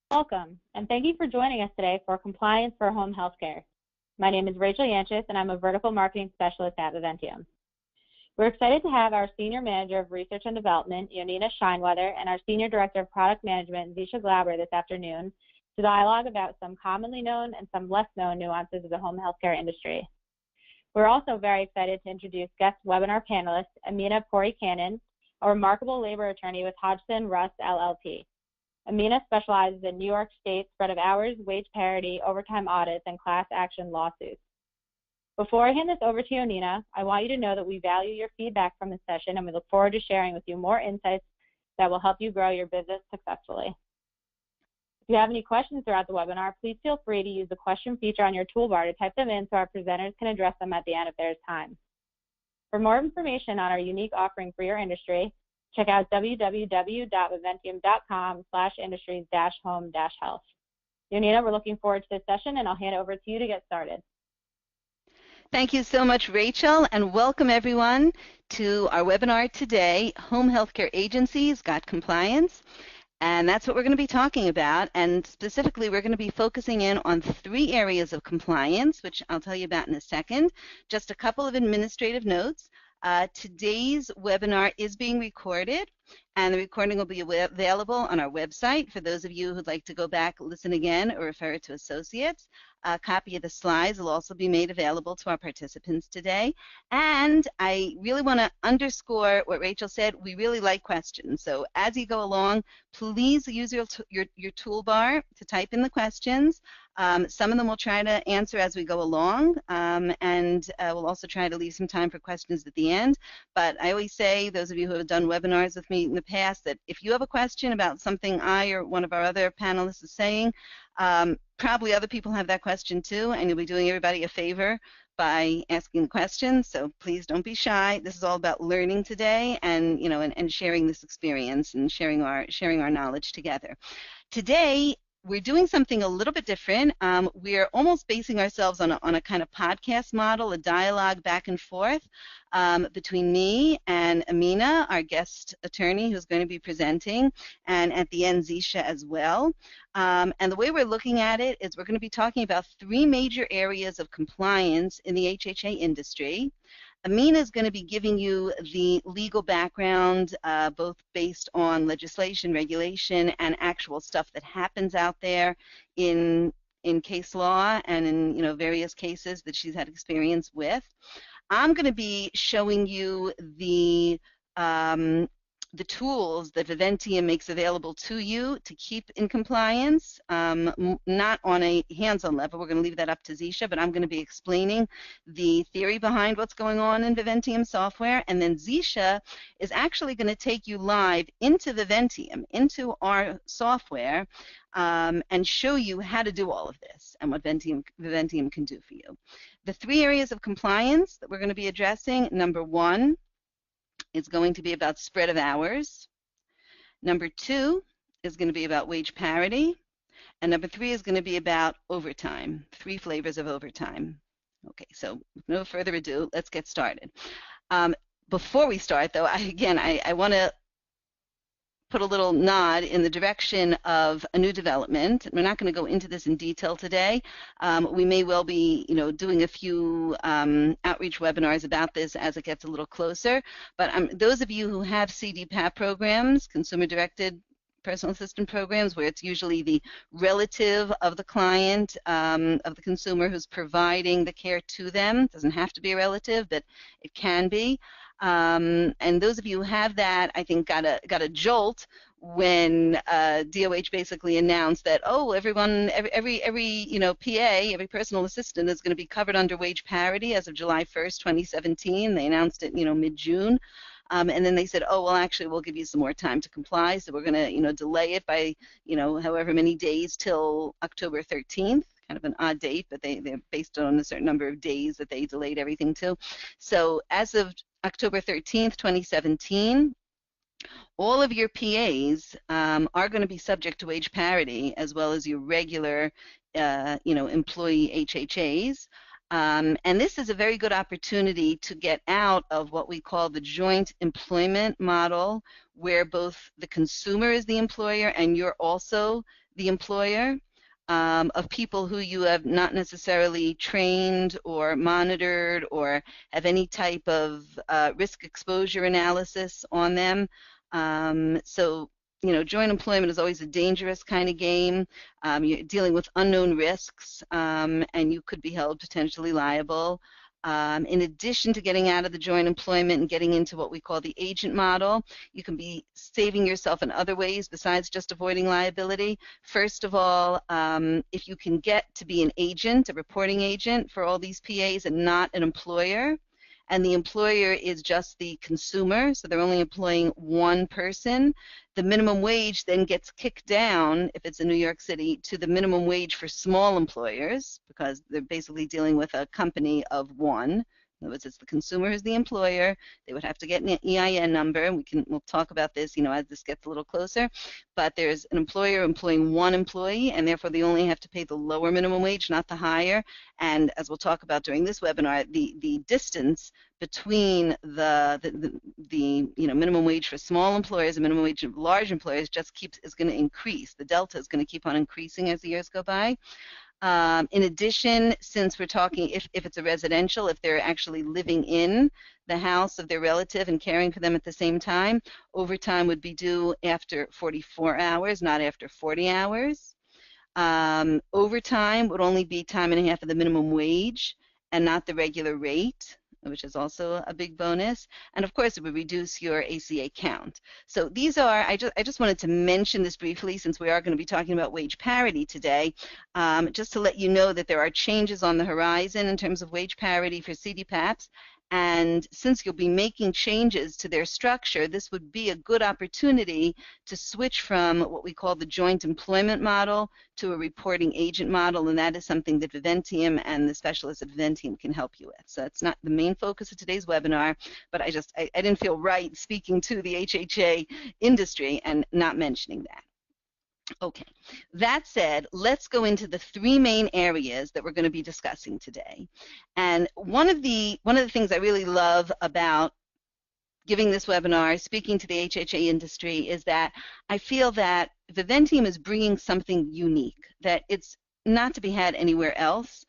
Welcome, and thank you for joining us today for Compliance for Home Healthcare. My name is Rachel Yanchis, and I'm a Vertical Marketing Specialist at Viventium. We're excited to have our Senior Manager of Research and Development, Yonina Shineweather, and our Senior Director of Product Management, Zisha Glauber, this afternoon to dialogue about some commonly known and some less known nuances of the home healthcare industry. We're also very excited to introduce guest webinar panelist, Amina Pori-Cannon, a remarkable labor attorney with Hodgson Russ LLP. Amina specializes in New York State spread of hours, wage parity, overtime audits, and class action lawsuits. Before I hand this over to Yonina, I want you to know that we value your feedback from this session, and we look forward to sharing with you more insights that will help you grow your business successfully. If you have any questions throughout the webinar, please feel free to use the question feature on your toolbar to type them in so our presenters can address them at the end if there's time. For more information on our unique offering for your industry, check out www.viventium.com/industries-home-health. Yonina, we're looking forward to this session, and I'll hand it over to you to get started. Thank you so much, Rachel, and welcome everyone to our webinar today, Home Healthcare Agencies Got Compliance. And that's what we're going to be talking about, and specifically we're going to be focusing in on 3 areas of compliance, which I'll tell you about in a second. Just a couple of administrative notes. Today's webinar is being recorded, and the recording will be available on our website for those of you who'd like to go back, listen again, or refer it to associates. A copy of the slides will also be made available to our participants today. And I really want to underscore what Rachel said. We really like questions. So as you go along, please use your toolbar to type in the questions. Some of them we'll try to answer as we go along, and we'll also try to leave some time for questions at the end. But I always say, those of you who have done webinars with me in the past, that if you have a question about something I or one of our other panelists is saying, probably other people have that question too, and you'll be doing everybody a favor by asking questions. So please don't be shy. This is all about learning today, and and sharing this experience and sharing our knowledge together. Today we're doing something a little bit different. We're almost basing ourselves on a kind of podcast model, a dialogue back and forth between me and Amina, our guest attorney who's going to be presenting, and at the end Zisha as well. And the way we're looking at it is we're going to be talking about 3 major areas of compliance in the HHA industry. Amina is going to be giving you the legal background, both based on legislation, regulation, and actual stuff that happens out there in case law and in various cases that she's had experience with. I'm going to be showing you the tools that Viventium makes available to you to keep in compliance, not on a hands-on level. We're going to leave that up to Zisha, but I'm going to be explaining the theory behind what's going on in Viventium software, and then Zisha is actually going to take you live into Viventium, into our software, and show you how to do all of this and what Viventium can do for you. The 3 areas of compliance that we're going to be addressing: number 1, it's going to be about spread of hours. Number 2 is going to be about wage parity. And number 3 is going to be about overtime, 3 flavors of overtime. Okay, so with no further ado, let's get started. Before we start, though, I want to put a little nod in the direction of a new development. We're not going to go into this in detail today. We may well be, doing a few outreach webinars about this as it gets a little closer. But those of you who have CDPAP programs, consumer-directed personal assistant programs, where it's usually the relative of the client, of the consumer who's providing the care to them. It doesn't have to be a relative, but it can be. And those of you who have that, I think, got a jolt when DOH basically announced that, oh, every PA, every personal assistant is going to be covered under wage parity as of July 1st, 2017. They announced it, mid-June. And then they said, oh, well, actually, we'll give you some more time to comply, so we're going to, delay it by, however many days till October 13th. Kind of an odd date, but they're based on a certain number of days that they delayed everything to. So as of October 13th, 2017, all of your PAs are going to be subject to wage parity, as well as your regular, employee HHAs. And this is a very good opportunity to get out of what we call the joint employment model, where both the consumer is the employer and you're also the employer, of people who you have not necessarily trained or monitored or have any type of risk exposure analysis on them. So, you know, joint employment is always a dangerous kind of game. You're dealing with unknown risks, and you could be held potentially liable. In addition to getting out of the joint employment and getting into what we call the agent model, you can be saving yourself in other ways besides just avoiding liability. First of all, if you can get to be an agent, a reporting agent for all these PAs and not an employer, and the employer is just the consumer, so they're only employing one person, the minimum wage then gets kicked down, if it's in New York City, to the minimum wage for small employers, because they're basically dealing with a company of one. In other words, it's the consumer who's the employer. They would have to get an EIN number, and we'll talk about this, you know, as this gets a little closer. But there's an employer employing one employee, and therefore they only have to pay the lower minimum wage, not the higher. And as we'll talk about during this webinar, the distance between the you know, minimum wage for small employers and minimum wage of large employers just is going to increase. The delta is going to keep on increasing as the years go by. In addition, since we're talking, if it's a residential, if they're actually living in the house of their relative and caring for them at the same time, overtime would be due after 44 hours, not after 40 hours. Overtime would only be time and a half of the minimum wage and not the regular rate, which is also a big bonus. And of course, it would reduce your ACA count. So these are, I just wanted to mention this briefly since we are going to be talking about wage parity today, just to let you know that there are changes on the horizon in terms of wage parity for CDPAPs. And since you'll be making changes to their structure, this would be a good opportunity to switch from what we call the joint employment model to a reporting agent model, and that is something that Viventium and the specialists at Viventium can help you with. So it's not the main focus of today's webinar, but I didn't feel right speaking to the HHA industry and not mentioning that. Okay, that said, let's go into the three main areas that we're going to be discussing today. And one of the things I really love about giving this webinar, speaking to the HHA industry, is that I feel that Viventium is bringing something unique, that it's not to be had anywhere else,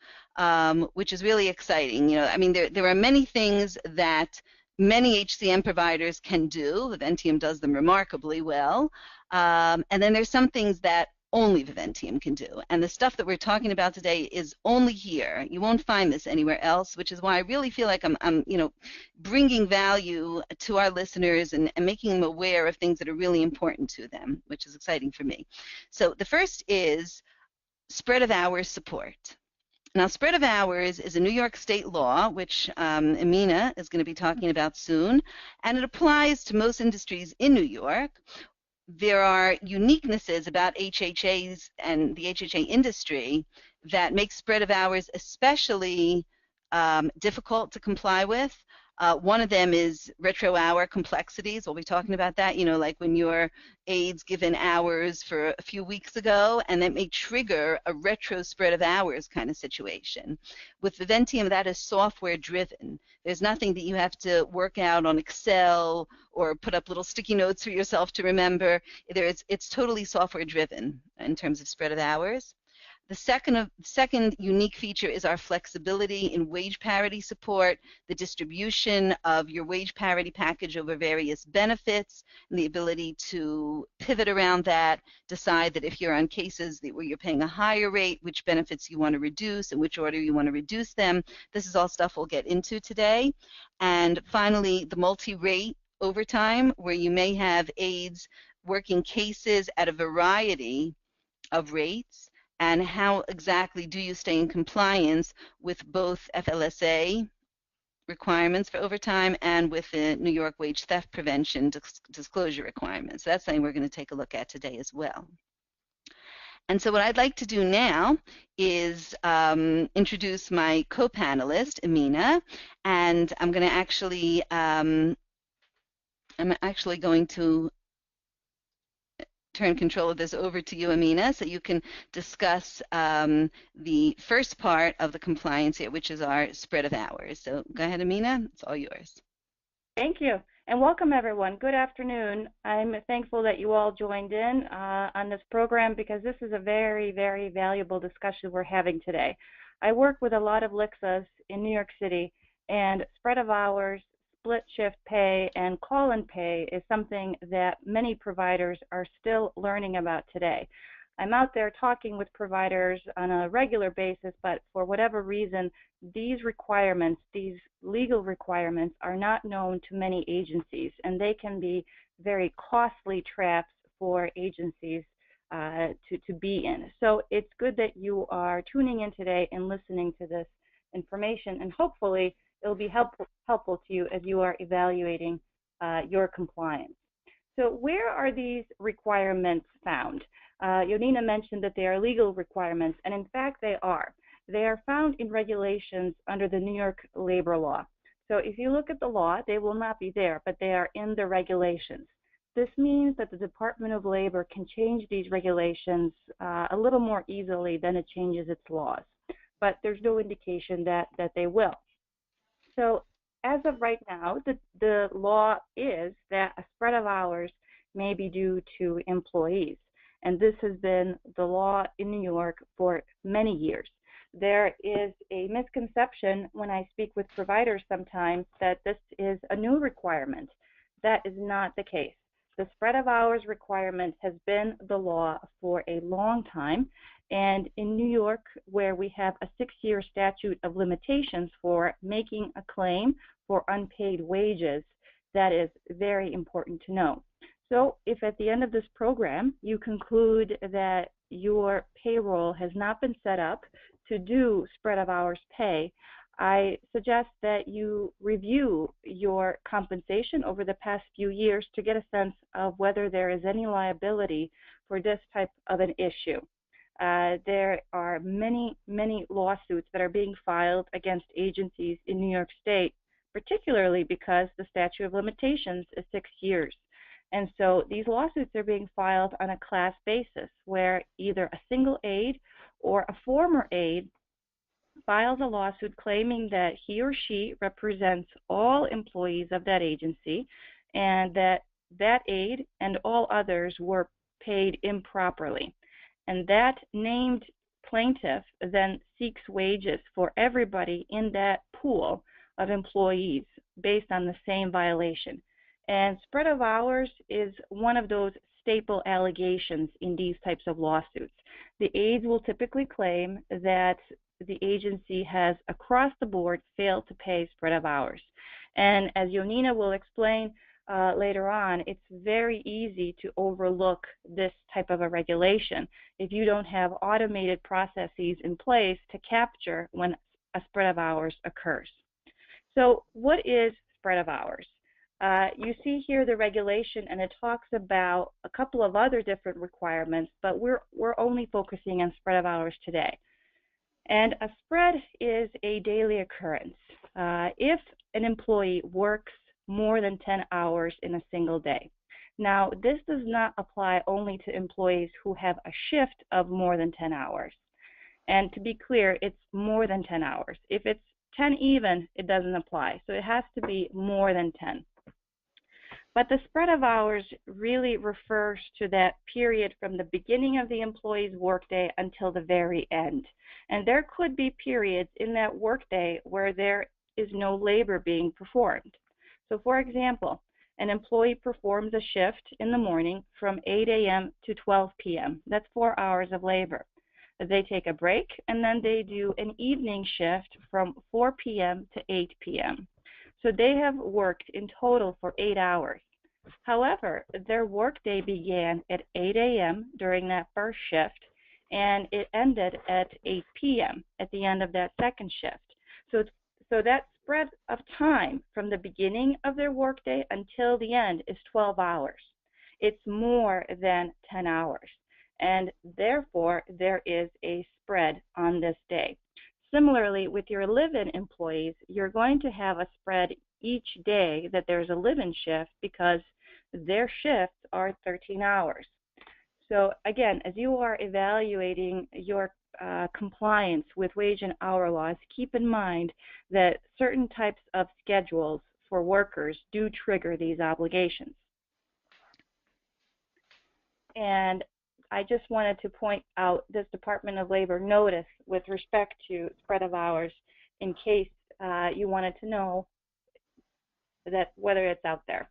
which is really exciting. You know, I mean, there are many things that many HCM providers can do. Viventium does them remarkably well. And then there's some things that only Viventium can do. And the stuff that we're talking about today is only here. You won't find this anywhere else, which is why I really feel like I'm you know, bringing value to our listeners and making them aware of things that are really important to them, which is exciting for me. So the first is spread of hours support. Now, spread of hours is a New York state law, which Amina is going to be talking about soon, and it applies to most industries in New York. There are uniquenesses about HHAs and the HHA industry that make spread of hours especially difficult to comply with. One of them is retro hour complexities. We'll be talking about that, you know, like when your aide's given hours for a few weeks ago, and that may trigger a retro spread of hours kind of situation. With Viventium, that is software driven. There's nothing that you have to work out on Excel or put up little sticky notes for yourself to remember. It's totally software driven in terms of spread of hours. The second unique feature is our flexibility in wage parity support, the distribution of your wage parity package over various benefits, and the ability to pivot around that, decide that if you're on cases where you're paying a higher rate, which benefits you want to reduce and which order you want to reduce them. This is all stuff we'll get into today. And finally, the multi-rate overtime, where you may have aides working cases at a variety of rates. And how exactly do you stay in compliance with both FLSA requirements for overtime and with the New York wage theft prevention disclosure requirements? So that's something we're going to take a look at today as well. And so what I'd like to do now is introduce my co-panelist, Amina, and I'm actually going to turn control of this over to you, Amina, so you can discuss the first part of the compliance here, which is our spread of hours. So go ahead, Amina. It's all yours. Thank you, and welcome everyone. Good afternoon. I'm thankful that you all joined in on this program because this is a very, very valuable discussion we're having today. I work with a lot of LICSAs in New York City, and spread of hours, split shift pay, and call-in pay is something that many providers are still learning about today. I'm out there talking with providers on a regular basis, but for whatever reason, these requirements, these legal requirements, are not known to many agencies, and they can be very costly traps for agencies to be in. So it's good that you are tuning in today and listening to this information, and hopefully it'll be helpful to you as you are evaluating your compliance. So where are these requirements found? Yonina mentioned that they are legal requirements, and in fact they are. They are found in regulations under the New York labor law. So if you look at the law, they will not be there, but they are in the regulations. This means that the Department of Labor can change these regulations a little more easily than it changes its laws, but there's no indication that they will. So as of right now, the law is that a spread of hours may be due to employees. And this has been the law in New York for many years. There is a misconception when I speak with providers sometimes that this is a new requirement. That is not the case. The spread of hours requirement has been the law for a long time. And in New York, where we have a 6-year statute of limitations for making a claim for unpaid wages, that is very important to know. So if at the end of this program you conclude that your payroll has not been set up to do spread of hours pay, I suggest that you review your compensation over the past few years to get a sense of whether there is any liability for this type of an issue. There are many, many lawsuits that are being filed against agencies in New York State, particularly because the statute of limitations is 6 years. And so these lawsuits are being filed on a class basis where either a single aide or a former aide files a lawsuit claiming that he or she represents all employees of that agency and that that aide and all others were paid improperly. And that named plaintiff then seeks wages for everybody in that pool of employees based on the same violation. And spread of hours is one of those staple allegations in these types of lawsuits. The aides will typically claim that the agency has across the board failed to pay spread of hours. And as Yonina will explain later on, it's very easy to overlook this type of a regulation if you don't have automated processes in place to capture when a spread of hours occurs. So what is spread of hours? You see here the regulation, and it talks about a couple of other different requirements, but we're only focusing on spread of hours today. And a spread is a daily occurrence. If an employee works more than 10 hours in a single day. Now, this does not apply only to employees who have a shift of more than 10 hours. And to be clear, it's more than 10 hours. If it's 10 even, it doesn't apply. So it has to be more than 10. But the spread of hours really refers to that period from the beginning of the employee's workday until the very end. And there could be periods in that workday where there is no labor being performed. So for example, an employee performs a shift in the morning from 8 a.m. to 12 p.m. That's 4 hours of labor. They take a break, and then they do an evening shift from 4 p.m. to 8 p.m. So they have worked in total for 8 hours. However, their workday began at 8 a.m. during that first shift, and it ended at 8 p.m. at the end of that second shift. So that spread of time from the beginning of their workday until the end is 12 hours. It's more than 10 hours, and therefore there is a spread on this day. Similarly, with your live-in employees, you're going to have a spread each day that there's a live-in shift because their shifts are 13 hours. So again, as you are evaluating your compliance with wage and hour laws, keep in mind that certain types of schedules for workers do trigger these obligations. And I just wanted to point out this Department of Labor notice with respect to spread of hours in case you wanted to know that whether it's out there.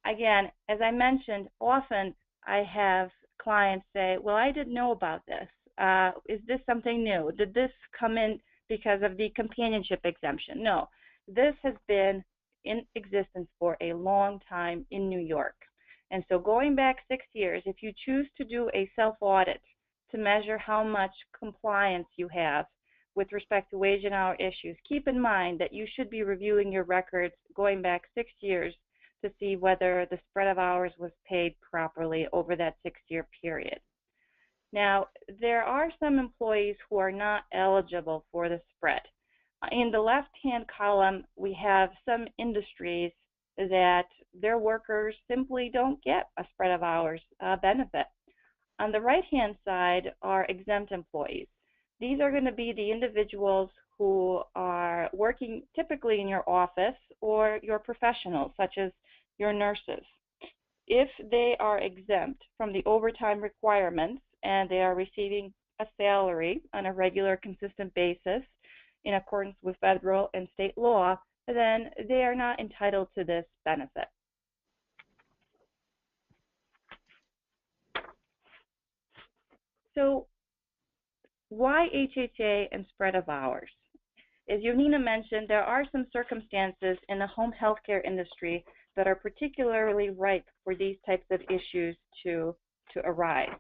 Again, as I mentioned, often I have clients say, well, I didn't know about this. Is this something new? Did this come in because of the companionship exemption? No, this has been in existence for a long time in New York. And so going back 6 years, if you choose to do a self-audit to measure how much compliance you have with respect to wage and hour issues, keep in mind that you should be reviewing your records going back 6 years to see whether the spread of hours was paid properly over that 6-year period. Now, there are some employees who are not eligible for the spread. In the left-hand column, we have some industries that their workers simply don't get a spread of hours benefit. On the right-hand side are exempt employees. These are going to be the individuals who are working typically in your office or your professionals, such as your nurses. If they are exempt from the overtime requirements and they are receiving a salary on a regular, consistent basis in accordance with federal and state law, then they are not entitled to this benefit. So why HHA and spread of hours? As Yonina mentioned, there are some circumstances in the home healthcare industry that are particularly ripe for these types of issues to arise.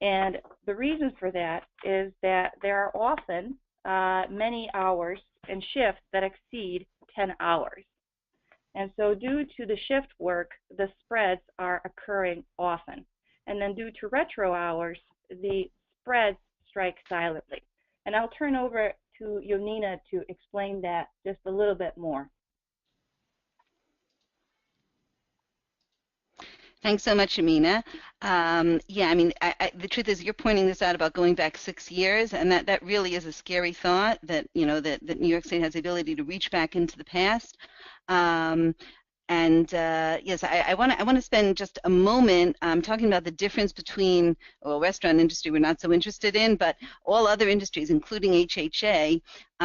And the reason for that is that there are often many hours and shifts that exceed 10 hours. And so due to the shift work, the spreads are occurring often. And then due to retro hours, the spreads strike silently. And I'll turn over to Yonina to explain that just a little bit more. Thanks so much, Amina. Yeah, I mean, the truth is you're pointing this out about going back 6 years, and that really is a scary thought that, you know, that New York State has the ability to reach back into the past. Yes, I want to spend just a moment talking about the difference between, well, restaurant industry we're not so interested in, but all other industries, including HHA,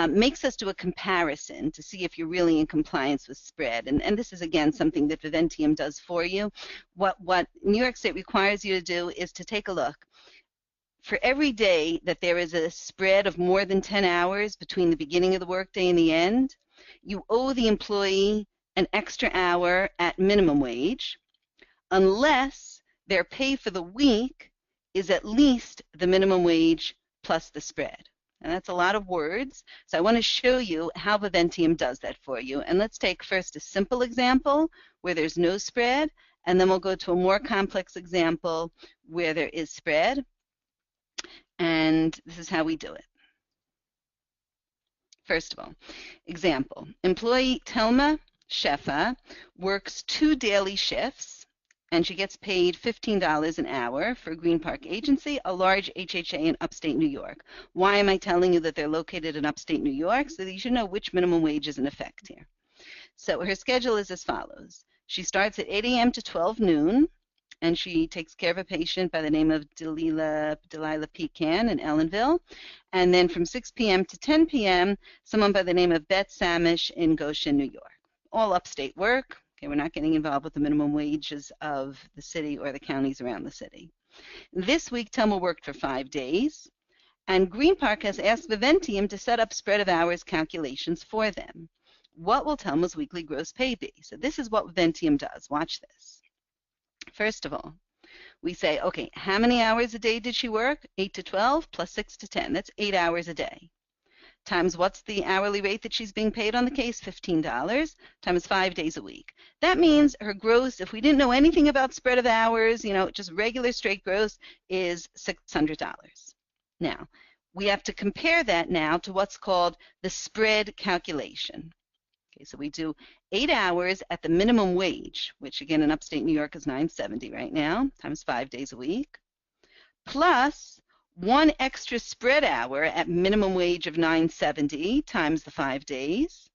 makes us do a comparison to see if you're really in compliance with spread. And this is, again, something that Viventium does for you. What New York State requires you to do is to take a look. For every day that there is a spread of more than 10 hours between the beginning of the workday and the end, you owe the employee an extra hour at minimum wage unless their pay for the week is at least the minimum wage plus the spread. And that's a lot of words. So I want to show you how Viventium does that for you. And let's take first a simple example where there's no spread, and then we'll go to a more complex example where there is spread. And this is how we do it. First of all, example, employee Telma Shefa works 2 daily shifts, and she gets paid $15 an hour for Green Park Agency, a large HHA in upstate New York. Why am I telling you that they're located in upstate New York? So that you should know which minimum wage is in effect here. So her schedule is as follows. She starts at 8 a.m. to 12 noon, and she takes care of a patient by the name of Delilah Pecan in Ellenville. And then from 6 p.m. to 10 p.m., someone by the name of Beth Samish in Goshen, New York. All upstate work. Okay, we're not getting involved with the minimum wages of the city or the counties around the city. This week, Telma worked for 5 days, and Green Park has asked Viventium to set up spread of hours calculations for them. What will Telma's weekly gross pay be? So this is what Viventium does. Watch this. First of all, we say, okay, how many hours a day did she work? 8 to 12 plus 6 to 10. That's 8 hours a day. Times what's the hourly rate that she's being paid on the case? $15 times 5 days a week. That means her gross, if we didn't know anything about spread of hours, you know, just regular straight gross, is $600. Now, we have to compare that now to what's called the spread calculation. Okay, so we do 8 hours at the minimum wage, which again in upstate New York is $9.70 right now, times 5 days a week, plus 1 extra spread hour at minimum wage of $9.70 times the 5 days,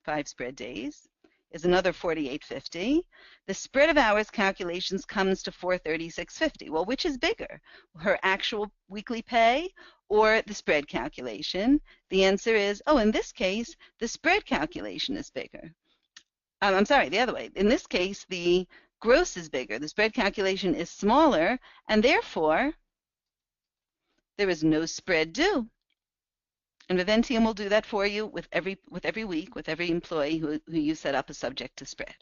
5 spread days, is another $48.50. The spread of hours calculations comes to $436.50. Well, which is bigger, her actual weekly pay or the spread calculation? The answer is, oh, in this case, the spread calculation is bigger. I'm sorry, the other way. In this case, the gross is bigger. The spread calculation is smaller, and therefore, there is no spread due. And Viventium will do that for you with every week, with every employee who you set up as subject to spread.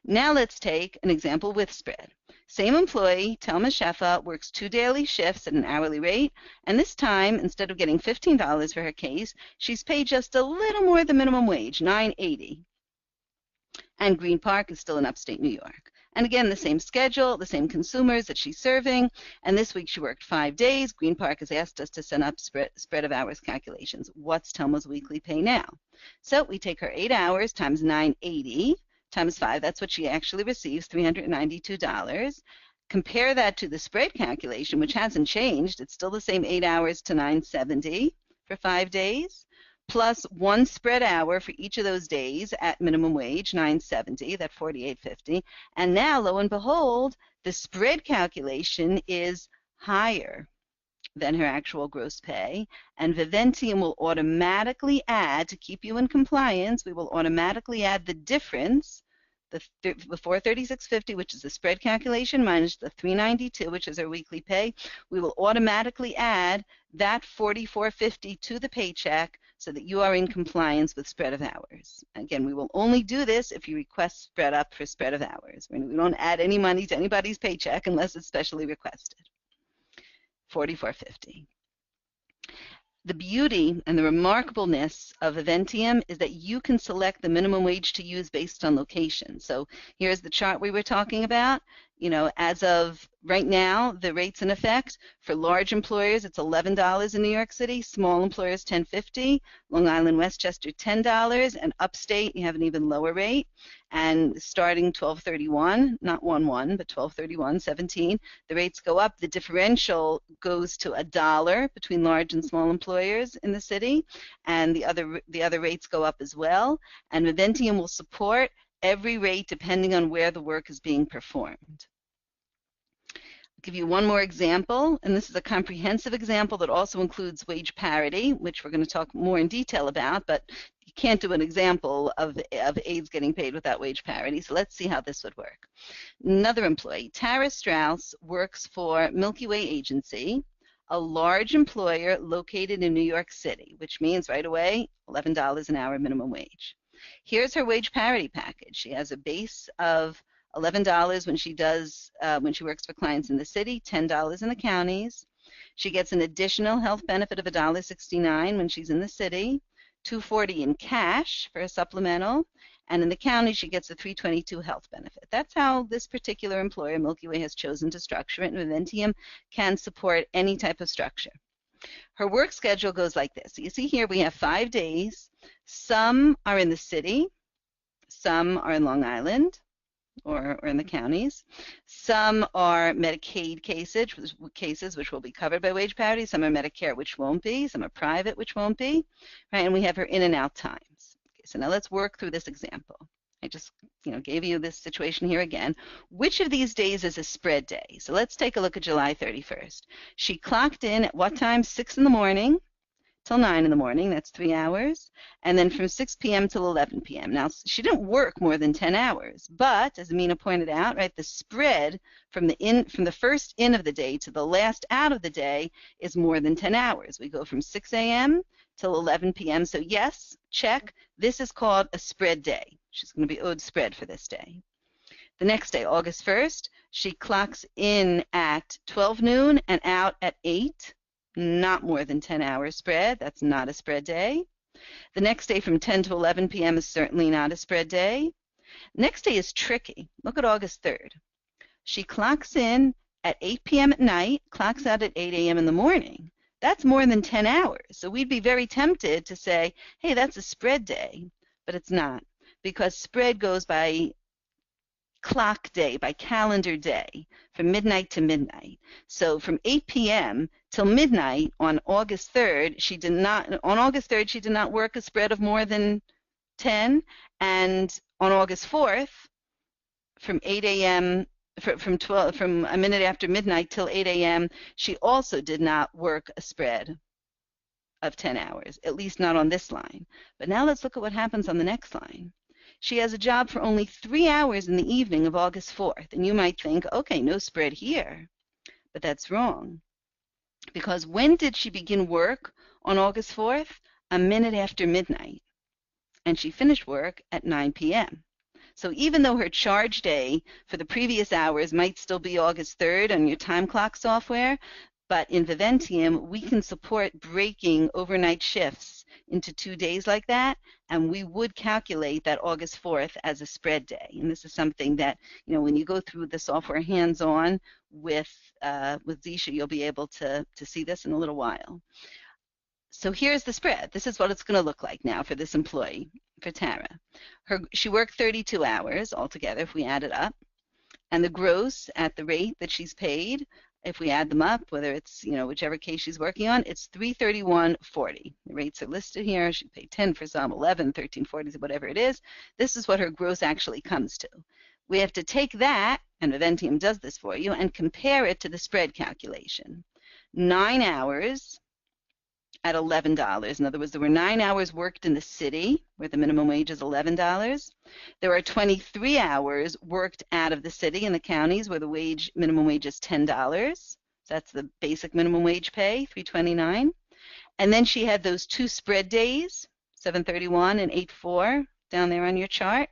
Now let's take an example with spread. Same employee, Telma Sheffa, works 2 daily shifts at an hourly rate, and this time, instead of getting $15 for her case, she's paid just a little more than minimum wage, $9.80. And Green Park is still in upstate New York. And again, the same schedule, the same consumers that she's serving. And this week she worked 5 days. Green Park has asked us to send up spread of hours calculations. What's Telma's weekly pay now? So we take her 8 hours times $9.80 times 5. That's what she actually receives, $392. Compare that to the spread calculation, which hasn't changed. It's still the same 8 hours to $9.70 for 5 days. Plus 1 spread hour for each of those days at minimum wage, $9.70, that $48.50. And now, lo and behold, the spread calculation is higher than her actual gross pay, and Viventium will automatically add, to keep you in compliance, we will automatically add the difference, the $436.50, which is the spread calculation, minus the $392, which is her weekly pay. We will automatically add that $44.50 to the paycheck so that you are in compliance with spread of hours. Again, we will only do this if you request spread up for spread of hours. We don't add any money to anybody's paycheck unless it's specially requested. $44.50. The beauty and the remarkableness of Viventium is that you can select the minimum wage to use based on location. So here's the chart we were talking about. You know, as of right now, the rates in effect for large employers, it's $11 in New York City, small employers $10.50, Long Island, Westchester $10, and upstate you have an even lower rate. And starting 12/31, not 1/1, but 12/31/17, the rates go up. The differential goes to $1 between large and small employers in the city, and the other rates go up as well. And Viventium will support every rate depending on where the work is being performed. I'll give you one more example, and this is a comprehensive example that also includes wage parity, which we're going to talk more in detail about, but you can't do an example of aides getting paid without wage parity, so let's see how this would work. Another employee, Tara Strauss, works for Milky Way Agency, a large employer located in New York City, which means right away $11 an hour minimum wage. Here's her wage parity package. She has a base of $11 when she works for clients in the city, $10 in the counties. She gets an additional health benefit of $1.69 when she's in the city, $2.40 in cash for a supplemental, and in the county she gets a $3.22 health benefit. That's how this particular employer, Milky Way, has chosen to structure it, and Viventium can support any type of structure. Her work schedule goes like this. You see here we have 5 days. Some are in the city, some are in Long Island or in the counties. Some are Medicaid cases which will be covered by wage parity. Some are Medicare, which won't be. Some are private, which won't be. Right? And we have her in and out times. Okay, so now let's work through this example. I just gave you this situation here again. Which of these days is a spread day? So let's take a look at July 31st. She clocked in at what time? 6 in the morning till 9 in the morning. That's 3 hours. And then from 6 p.m. till 11 p.m. Now, she didn't work more than 10 hours. But, as Amina pointed out, right, the spread from the first in of the day to the last out of the day is more than 10 hours. We go from 6 a.m. till 11 p.m. So yes, check. This is called a spread day. She's going to be owed spread for this day. The next day, August 1st, she clocks in at 12 noon and out at 8. Not more than 10 hours spread. That's not a spread day. The next day from 10 to 11 p.m. is certainly not a spread day. Next day is tricky. Look at August 3rd. She clocks in at 8 p.m. at night, clocks out at 8 a.m. in the morning. That's more than 10 hours. So we'd be very tempted to say, hey, that's a spread day. but it's not, because spread goes by clock day, by calendar day, from midnight to midnight. So from 8 p.m. till midnight on August 3rd, she did not work a spread of more than 10, and on August 4th, from 8 a.m. from a minute after midnight till 8 a.m., she also did not work a spread of 10 hours, at least not on this line. But now let's look at what happens on the next line. She has a job for only 3 hours in the evening of August 4th, and you might think, okay, no spread here, but that's wrong. Because when did she begin work on August 4th? A minute after midnight, and she finished work at 9 p.m. So even though her charge day for the previous hours might still be August 3rd on your time clock software, but in Viventium, we can support breaking overnight shifts into 2 days like that, and we would calculate that August 4th as a spread day. And this is something that, when you go through the software hands-on with Zisha, you'll be able to see this in a little while. So here's the spread. This is what it's going to look like now for this employee, for Tara. She worked 32 hours altogether if we add it up, and the gross at the rate that she's paid, if we add them up, whether it's, whichever case she's working on, it's $331.40. The rates are listed here. She paid 10 for some, 11, 13.40, whatever it is. This is what her gross actually comes to. We have to take that, and Viventium does this for you, and compare it to the spread calculation. 9 hours at $11. In other words, there were 9 hours worked in the city, where the minimum wage is $11. There are 23 hours worked out of the city in the counties, where the minimum wage is $10. That's the basic minimum wage pay, $329. And then she had those 2 spread days, 731 and 84, down there on your chart.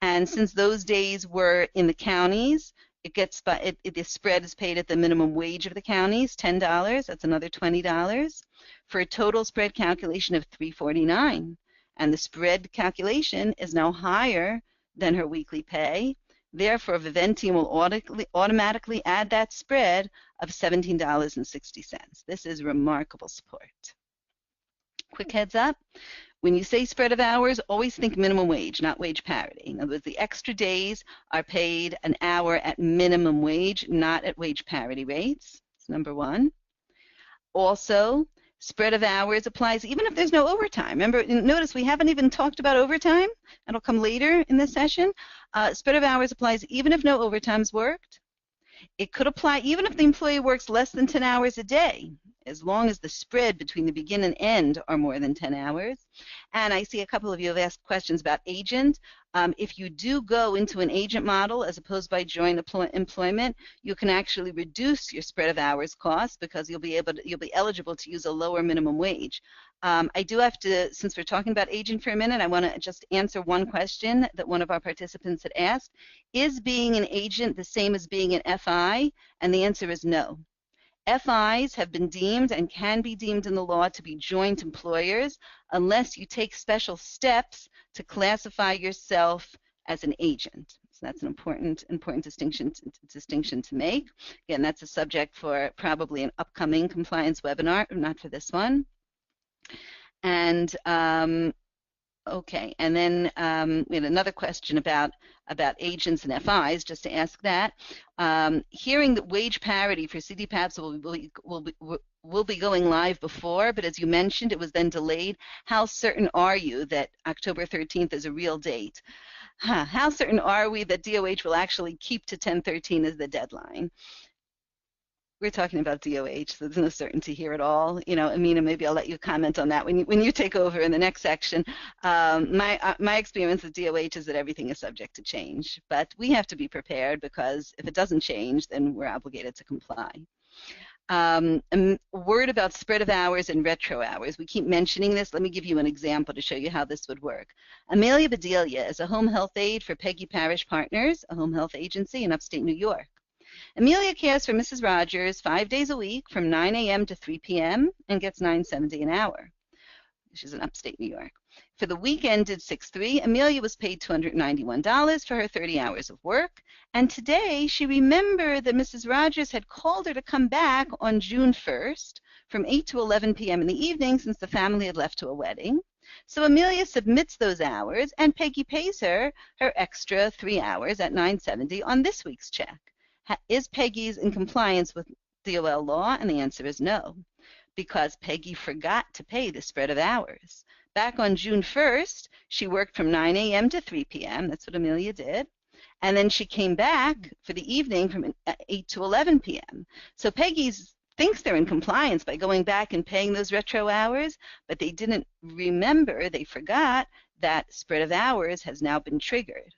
And since those days were in the counties, the spread is paid at the minimum wage of the counties, $10. That's another $20 for a total spread calculation of $349. And the spread calculation is now higher than her weekly pay. Therefore, Viventium will automatically add that spread of $17.60. This is remarkable support. Quick heads up. When you say spread of hours, always think minimum wage, not wage parity. In other words, the extra days are paid an hour at minimum wage, not at wage parity rates. That's number one. Also, spread of hours applies even if there's no overtime. Remember, notice we haven't even talked about overtime. That'll come later in this session. Spread of hours applies even if no overtime's worked. It could apply even if the employee works less than 10 hours a day, as long as the spread between the begin and end are more than 10 hours. And I see a couple of you have asked questions about agent. If you do go into an agent model as opposed by joint employment, you can actually reduce your spread of hours costs because you'll be eligible to use a lower minimum wage. I do have to, since we're talking about agent for a minute, I want to just answer one question that one of our participants had asked. Is being an agent the same as being an FI? And the answer is no. FIs have been deemed and can be deemed in the law to be joint employers unless you take special steps to classify yourself as an agent. So that's an important distinction to make. Again, that's a subject for probably an upcoming compliance webinar, not for this one. And okay, and then we had another question about agents and FIs, just to ask that. Hearing that wage parity for CDPAPs will be going live before, but as you mentioned, it was then delayed. How certain are you that October 13th is a real date? How certain are we that DOH will actually keep to 10/13 as the deadline? We're talking about DOH, so there's no certainty here at all. Amina, maybe I'll let you comment on that when you take over in the next section. My experience with DOH is that everything is subject to change, but we have to be prepared because if it doesn't change, then we're obligated to comply. A word about spread of hours and retro hours. We keep mentioning this. Let me give you an example to show you how this would work. Amelia Bedelia is a home health aide for Peggy Parish Partners, a home health agency in upstate New York. Amelia cares for Mrs. Rogers 5 days a week from 9 a.m. to 3 p.m. and gets $9.70 an hour. She's in upstate New York. For the week ended 6/3, Amelia was paid $291 for her 30 hours of work, and today she remembered that Mrs. Rogers had called her to come back on June 1st from 8 to 11 p.m. in the evening since the family had left to a wedding. So Amelia submits those hours, and Peggy pays her extra 3 hours at $9.70 on this week's check. Is Peggy's in compliance with DOL law? And the answer is no, because Peggy forgot to pay the spread of hours. Back on June 1st, she worked from 9 a.m. to 3 p.m. That's what Amelia did. And then she came back for the evening from 8 to 11 p.m. So Peggy thinks they're in compliance by going back and paying those retro hours, but they didn't remember, they forgot that spread of hours has now been triggered.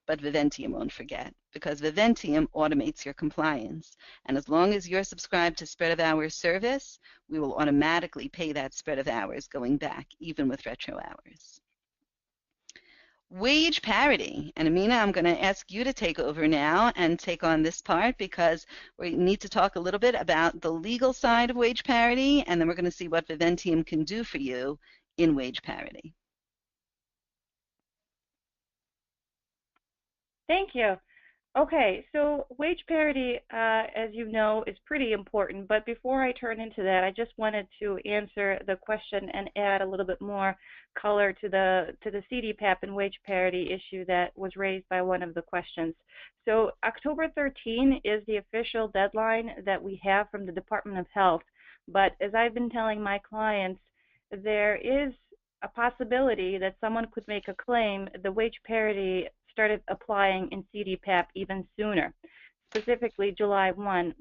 But Viventium won't forget, because Viventium automates your compliance. And as long as you're subscribed to spread of hours service, we will automatically pay that spread of hours going back, even with retro hours. Wage parity. And Amina, I'm going to ask you to take over now and take on this part, because we need to talk a little bit about the legal side of wage parity, and then we're going to see what Viventium can do for you in wage parity. Thank you. Okay, so wage parity, as you know, is pretty important. But before I turn into that, I just wanted to answer the question and add a little bit more color to the CDPAP and wage parity issue that was raised by one of the questions. So October 13 is the official deadline that we have from the Department of Health. But as I've been telling my clients, there is a possibility that someone could make a claim the wage parity started applying in CDPAP even sooner, specifically July 1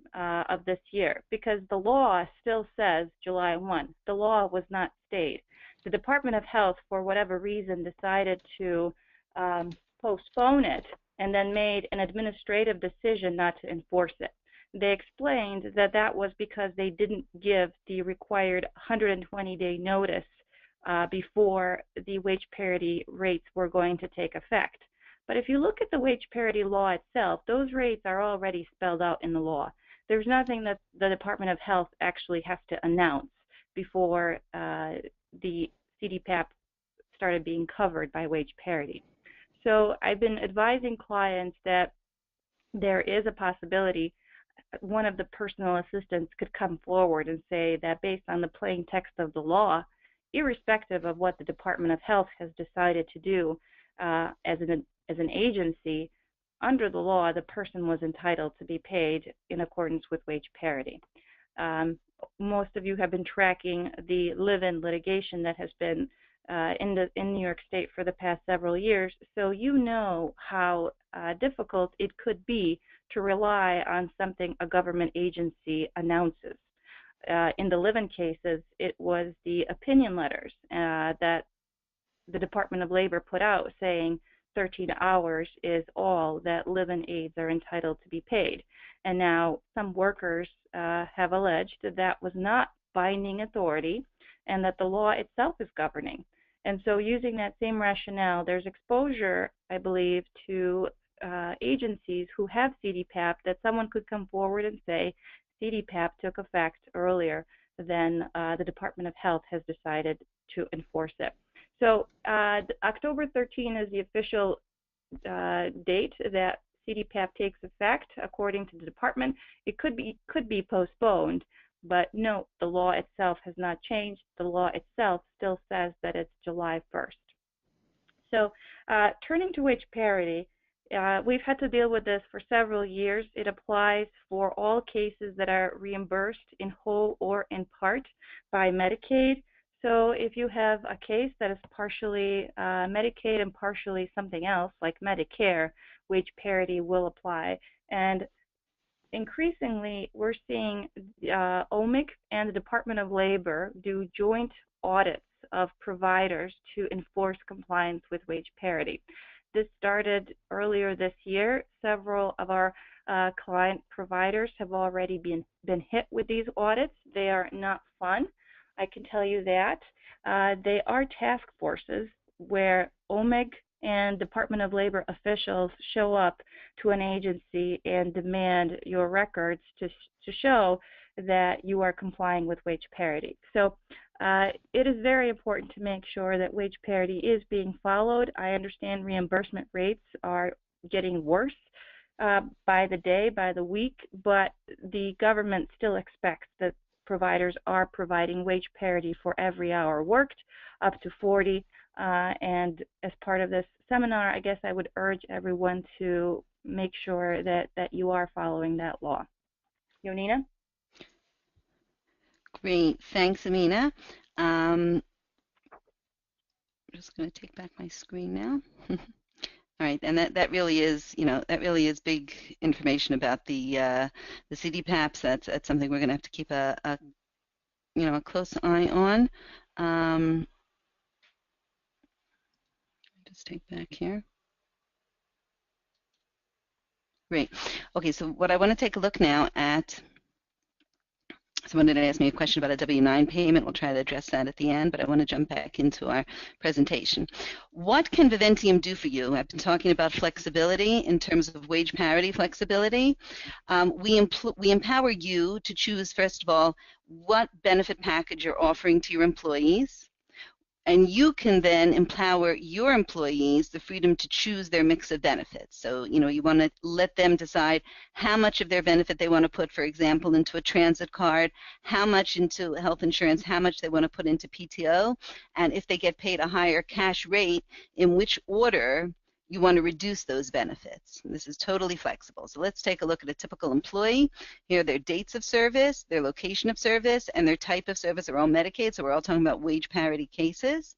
of this year, because the law still says July 1. The law was not stayed. The Department of Health, for whatever reason, decided to postpone it and then made an administrative decision not to enforce it. They explained that that was because they didn't give the required 120-day notice before the wage parity rates were going to take effect. But if you look at the wage parity law itself, those rates are already spelled out in the law. There's nothing that the Department of Health actually has to announce before the CDPAP started being covered by wage parity. So I've been advising clients that there is a possibility one of the personal assistants could come forward and say that based on the plain text of the law, irrespective of what the Department of Health has decided to do as an agency, under the law, the person was entitled to be paid in accordance with wage parity. Most of you have been tracking the live-in litigation that has been in New York State for the past several years, so you know how difficult it could be to rely on something a government agency announces. In the live-in cases, it was the opinion letters that the Department of Labor put out saying 13 hours is all that live-in aides are entitled to be paid. And now some workers have alleged that that was not binding authority and that the law itself is governing. And so using that same rationale, there's exposure, I believe, to agencies who have CDPAP that someone could come forward and say CDPAP took effect earlier than the Department of Health has decided to enforce it. So October 13 is the official date that CDPAP takes effect according to the department. It could be postponed, but note the law itself has not changed. The law itself still says that it's July 1st. So turning to wage parity, we've had to deal with this for several years. It applies for all cases that are reimbursed in whole or in part by Medicaid. So if you have a case that is partially Medicaid and partially something else, like Medicare, wage parity will apply. And increasingly, we're seeing OMIC and the Department of Labor do joint audits of providers to enforce compliance with wage parity. This started earlier this year. Several of our client providers have already been hit with these audits. They are not fun, I can tell you that. They are task forces where OMIG and Department of Labor officials show up to an agency and demand your records to show that you are complying with wage parity. So it is very important to make sure that wage parity is being followed. I understand reimbursement rates are getting worse by the day, by the week, but the government still expects that providers are providing wage parity for every hour worked, up to 40. And as part of this seminar, I guess I would urge everyone to make sure that you are following that law. Yonina? Great, thanks, Amina. I'm just going to take back my screen now. All right, and that really is, that really is big information about the CDPAPs. That's something we're going to have to keep a close eye on. Just take back here. Great. Okay, so what I want to take a look now at. Someone did ask me a question about a W-9 payment. We'll try to address that at the end, but I want to jump back into our presentation. What can Viventium do for you? I've been talking about flexibility in terms of wage parity flexibility. We empower you to choose, first of all, what benefit package you're offering to your employees. And you can then empower your employees the freedom to choose their mix of benefits. So, you want to let them decide how much of their benefit they want to put, for example, into a transit card, how much into health insurance, how much they want to put into PTO, and if they get paid a higher cash rate, in which order you want to reduce those benefits. This is totally flexible. So let's take a look at a typical employee. Here are their dates of service, their location of service, and their type of service. They're all Medicaid, so we're all talking about wage parity cases.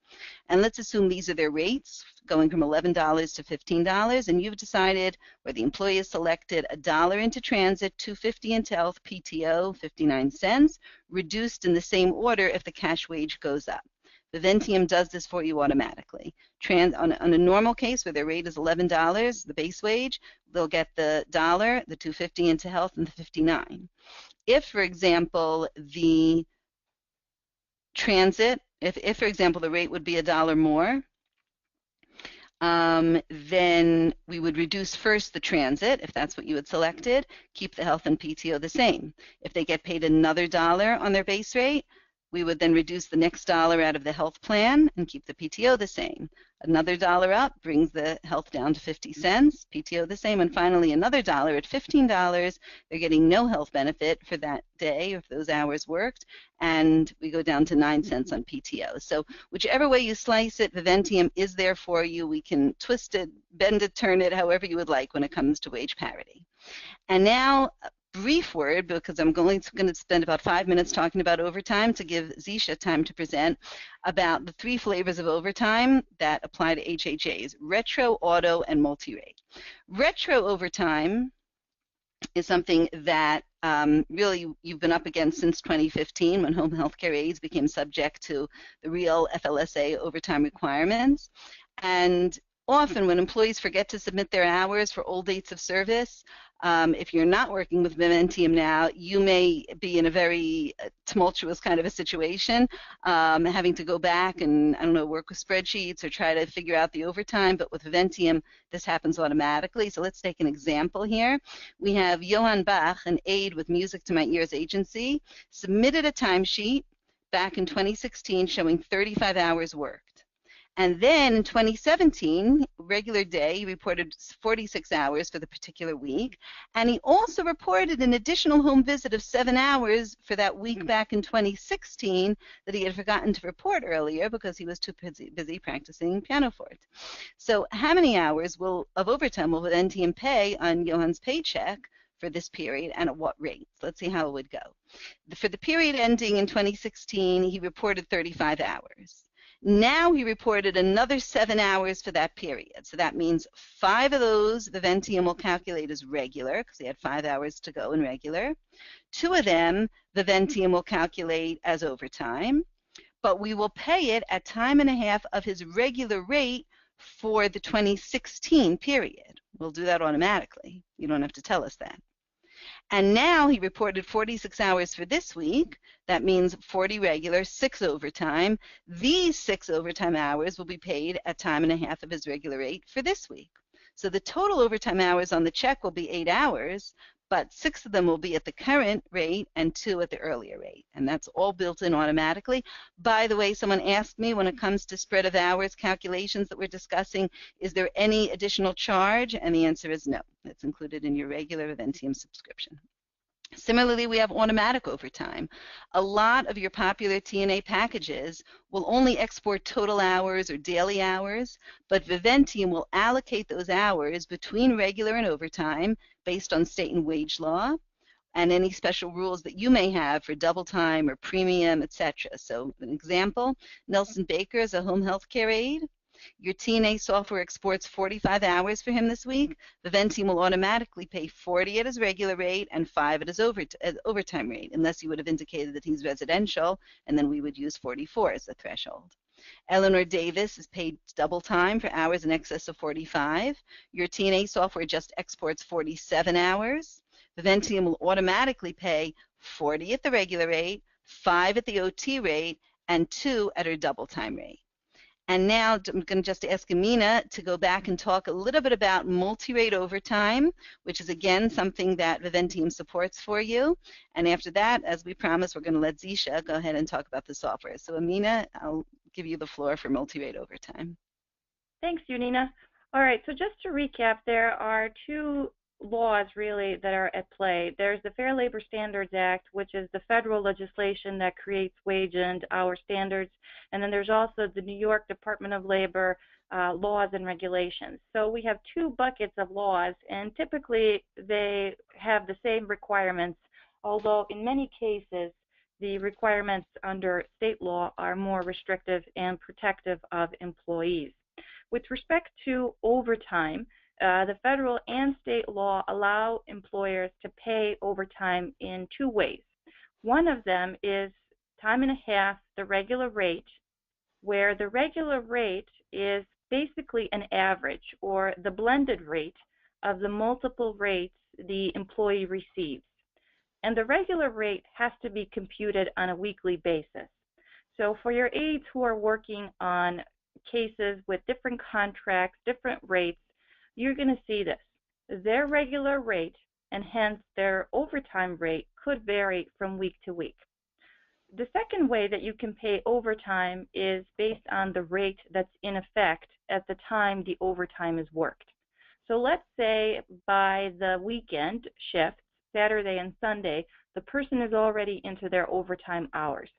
And let's assume these are their rates, going from $11 to $15, and you've decided, or the employee has selected, $1 into transit, $2.50 into health, PTO, 59 cents, reduced in the same order if the cash wage goes up. Viventium does this for you automatically. On a normal case where their rate is $11, the base wage, they'll get the $1, the $2.50 into health, and the 59. If, for example, the transit, if for example the rate would be $1 more, then we would reduce first the transit, if that's what you had selected, keep the health and PTO the same. If they get paid another $1 on their base rate, we would then reduce the next $1 out of the health plan and keep the PTO the same. Another $1 up brings the health down to 50 cents, PTO the same, and finally another $1 at $15, they're getting no health benefit for that day or for those hours worked, and we go down to 9 cents on PTO. So whichever way you slice it, Viventium is there for you. We can twist it, bend it, turn it, however you would like when it comes to wage parity. And now, brief word, because I'm going to spend about 5 minutes talking about overtime to give Zisha time to present about the 3 flavors of overtime that apply to HHAs: retro, auto, and multi-rate. Retro overtime is something that really you've been up against since 2015 when home healthcare aides became subject to the real FLSA overtime requirements. And often when employees forget to submit their hours for old dates of service, if you're not working with Viventium now, you may be in a very tumultuous kind of a situation, having to go back and, work with spreadsheets or try to figure out the overtime. But with Viventium, this happens automatically. So let's take an example here. We have Johann Bach, an aide with Music to My Ears agency, submitted a timesheet back in 2016 showing 35 hours worked. And then in 2017, regular day, he reported 46 hours for the particular week. And he also reported an additional home visit of 7 hours for that week back in 2016 that he had forgotten to report earlier because he was too busy practicing pianoforte. So how many hours of overtime will Viventium pay on Johann's paycheck for this period, and at what rate? Let's see how it would go. For the period ending in 2016, he reported 35 hours. Now he reported another 7 hours for that period. So that means 5 of those Viventium will calculate as regular because he had 5 hours to go in regular. 2 of them Viventium will calculate as overtime, but we will pay it at time and a half of his regular rate for the 2016 period. We'll do that automatically. You don't have to tell us that. And now he reported 46 hours for this week. That means 40 regular, 6 overtime. These 6 overtime hours will be paid at time and a half of his regular rate for this week. So the total overtime hours on the check will be 8 hours, but 6 of them will be at the current rate and 2 at the earlier rate. And that's all built in automatically. By the way, someone asked me when it comes to spread of hours calculations that we're discussing, is there any additional charge? And the answer is no. It's included in your regular Viventium subscription. Similarly, we have automatic overtime. A lot of your popular TNA packages will only export total hours or daily hours, but Viventium will allocate those hours between regular and overtime based on state and wage law and any special rules that you may have for double time or premium, etc. So an example, Nelson Baker is a home health care aide. Your TNA software exports 45 hours for him this week. Viventium will automatically pay 40 at his regular rate and 5 at his overtime rate, unless you would have indicated that he's residential, and then we would use 44 as the threshold. Eleanor Davis is paid double time for hours in excess of 45. Your TNA software just exports 47 hours. Viventium will automatically pay 40 at the regular rate, 5 at the OT rate, and 2 at her double time rate. And now I'm going to just ask Amina to go back and talk a little bit about multi-rate overtime, which is again something that Viventium supports for you. And after that, as we promised, we're going to let Zisha go ahead and talk about the software. So Amina, I'll give you the floor for multi-rate overtime. Thanks, Junina. All right, so just to recap, there are two laws really that are at play. There's the Fair Labor Standards Act, which is the federal legislation that creates wage and hour standards, and then there's also the New York Department of Labor laws and regulations. So we have two buckets of laws, and typically they have the same requirements, although in many cases the requirements under state law are more restrictive and protective of employees. With respect to overtime, the federal and state law allow employers to pay overtime in two ways. One of them is time and a half, the regular rate, where the regular rate is basically an average or the blended rate of the multiple rates the employee receives. And the regular rate has to be computed on a weekly basis. So for your aides who are working on cases with different contracts, different rates, you're going to see this. Their regular rate and hence their overtime rate could vary from week to week. The second way that you can pay overtime is based on the rate that's in effect at the time the overtime is worked. So let's say by the weekend shift, Saturday and Sunday, the person is already into their overtime hours.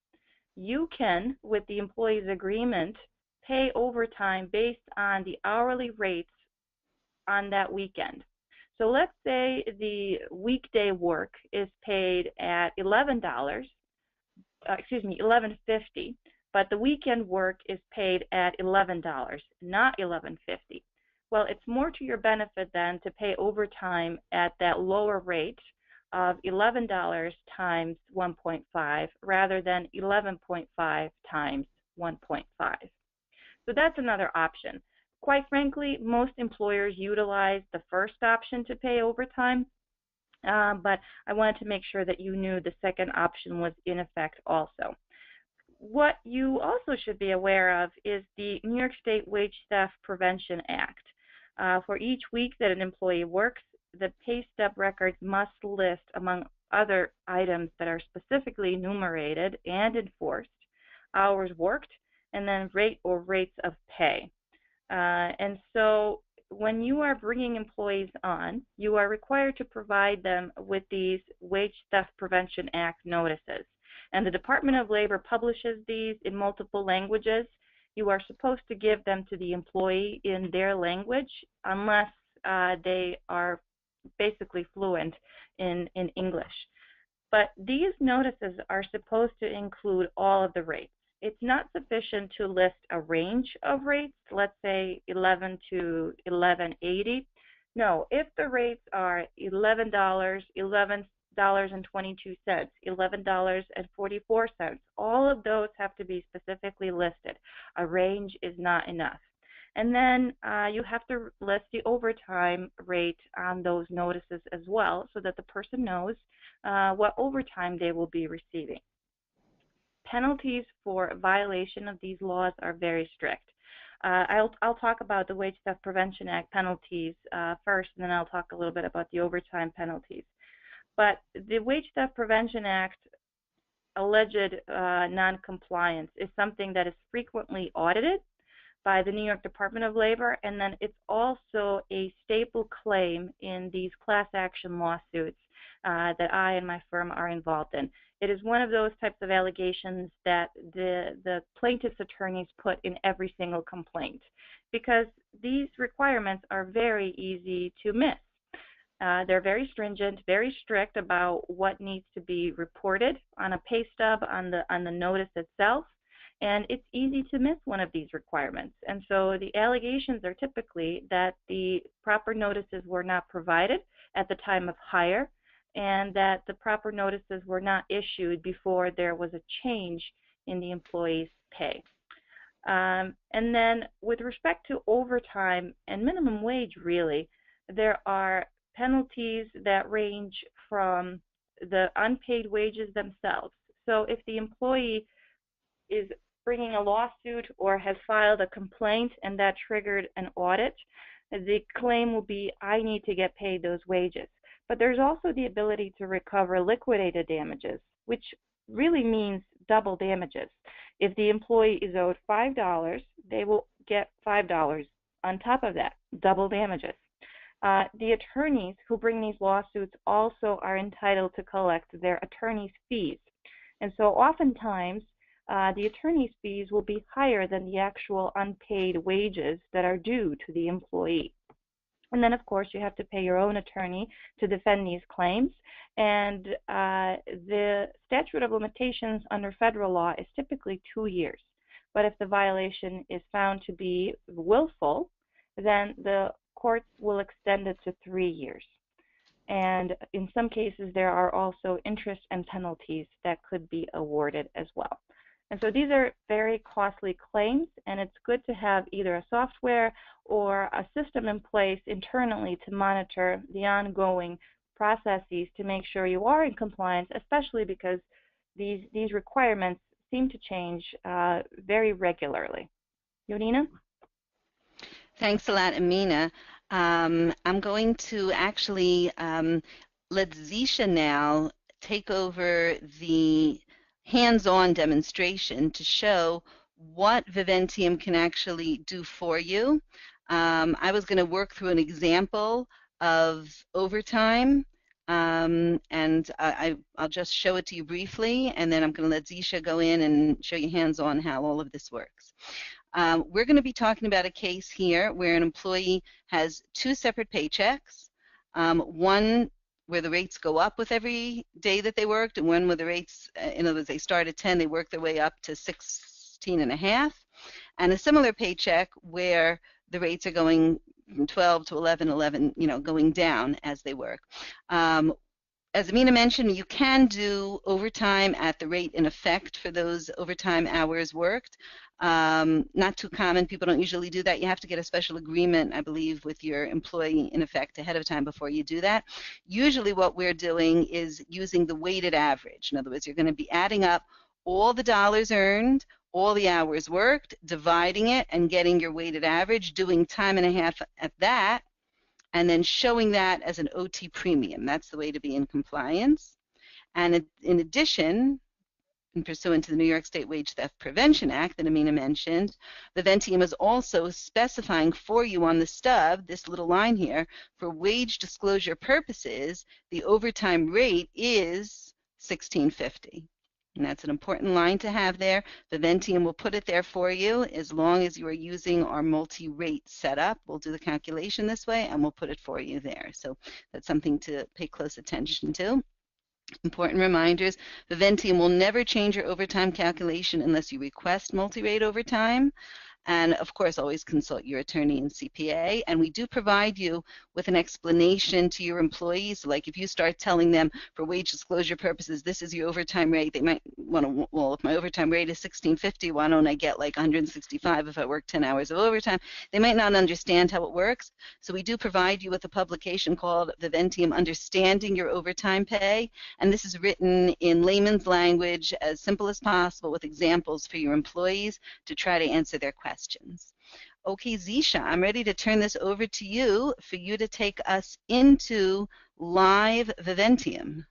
You can, with the employee's agreement, pay overtime based on the hourly rates on that weekend. So let's say the weekday work is paid at $11.50, but the weekend work is paid at $11, not $11.50. Well, it's more to your benefit then to pay overtime at that lower rate of $11 times 1.5 rather than 11.5 times 1.5. So that's another option. Quite frankly, most employers utilize the first option to pay overtime, but I wanted to make sure that you knew the second option was in effect also. What you also should be aware of is the New York State Wage Theft Prevention Act. For each week that an employee works, the pay stub records must list, among other items that are specifically enumerated and enforced, hours worked, and then rate or rates of pay. And so when you are bringing employees on, you are required to provide them with these Wage Theft Prevention Act notices. And the Department of Labor publishes these in multiple languages. You are supposed to give them to the employee in their language unless they are basically fluent in English. But these notices are supposed to include all of the rates. It's not sufficient to list a range of rates, let's say 11 to 11.80. No, if the rates are $11, $11.22, $11.44, all of those have to be specifically listed. A range is not enough. And then you have to list the overtime rate on those notices as well so that the person knows what overtime they will be receiving. Penalties for violation of these laws are very strict. I'll talk about the Wage Theft Prevention Act penalties first, and then I'll talk a little bit about the overtime penalties. But the Wage Theft Prevention Act alleged noncompliance is something that is frequently audited by the New York Department of Labor, and then it's also a staple claim in these class action lawsuits that I and my firm are involved in. It is one of those types of allegations that the plaintiff's attorneys put in every single complaint, because these requirements are very easy to miss. They're very stringent, very strict about what needs to be reported on a pay stub, on the notice itself, and it's easy to miss one of these requirements. And so the allegations are typically that the proper notices were not provided at the time of hire, and that the proper notices were not issued before there was a change in the employee's pay. And then with respect to overtime and minimum wage, really, there are penalties that range from the unpaid wages themselves. So if the employee is bringing a lawsuit or has filed a complaint and that triggered an audit, the claim will be, I need to get paid those wages. But there's also the ability to recover liquidated damages, which really means double damages. If the employee is owed $5, they will get $5 on top of that, double damages. The attorneys who bring these lawsuits also are entitled to collect their attorney's fees. And so oftentimes, the attorney's fees will be higher than the actual unpaid wages that are due to the employee. And then, of course, you have to pay your own attorney to defend these claims. And the statute of limitations under federal law is typically 2 years. But if the violation is found to be willful, then the courts will extend it to 3 years. And in some cases, there are also interest and penalties that could be awarded as well. And so these are very costly claims, and it's good to have either a software or a system in place internally to monitor the ongoing processes to make sure you are in compliance, especially because these requirements seem to change very regularly. Yonina? Thanks a lot, Amina. I'm going to actually let Zisha now take over the hands-on demonstration to show what Viventium can actually do for you. I was going to work through an example of overtime, and I'll just show it to you briefly, and then I'm going to let Zisha go in and show you hands-on how all of this works. We're going to be talking about a case here where an employee has 2 separate paychecks, one where the rates go up with every day that they worked, and one where the rates, in other words, they start at 10, they work their way up to 16 and a half, and a similar paycheck where the rates are going from 12 to 11, going down as they work. As Amina mentioned, you can do overtime at the rate in effect for those overtime hours worked. Not too common. People don't usually do that. You have to get a special agreement, I believe, with your employee in effect ahead of time before you do that. Usually what we're doing is using the weighted average. In other words, you're going to be adding up all the dollars earned, all the hours worked, dividing it, and getting your weighted average, doing time and a half at that, and then showing that as an OT premium. That's the way to be in compliance. And in addition, in pursuant to the New York State Wage Theft Prevention Act that Amina mentioned, Viventium is also specifying for you on the stub, this little line here, for wage disclosure purposes, the overtime rate is $16.50. And that's an important line to have there. Viventium will put it there for you as long as you are using our multi-rate setup. We'll do the calculation this way and we'll put it for you there. So that's something to pay close attention to. Important reminders, Viventium will never change your overtime calculation unless you request multi-rate overtime. And of course, always consult your attorney and CPA. And we do provide you with an explanation to your employees. Like if you start telling them for wage disclosure purposes, this is your overtime rate, they might want to, well, if my overtime rate is $16.50, why don't I get like $165 if I work 10 hours of overtime? They might not understand how it works. So we do provide you with a publication called Viventium Understanding Your Overtime Pay. And this is written in layman's language as simple as possible with examples for your employees to try to answer their questions. Okay, Zisha, I'm ready to turn this over to you for you to take us into live Viventium.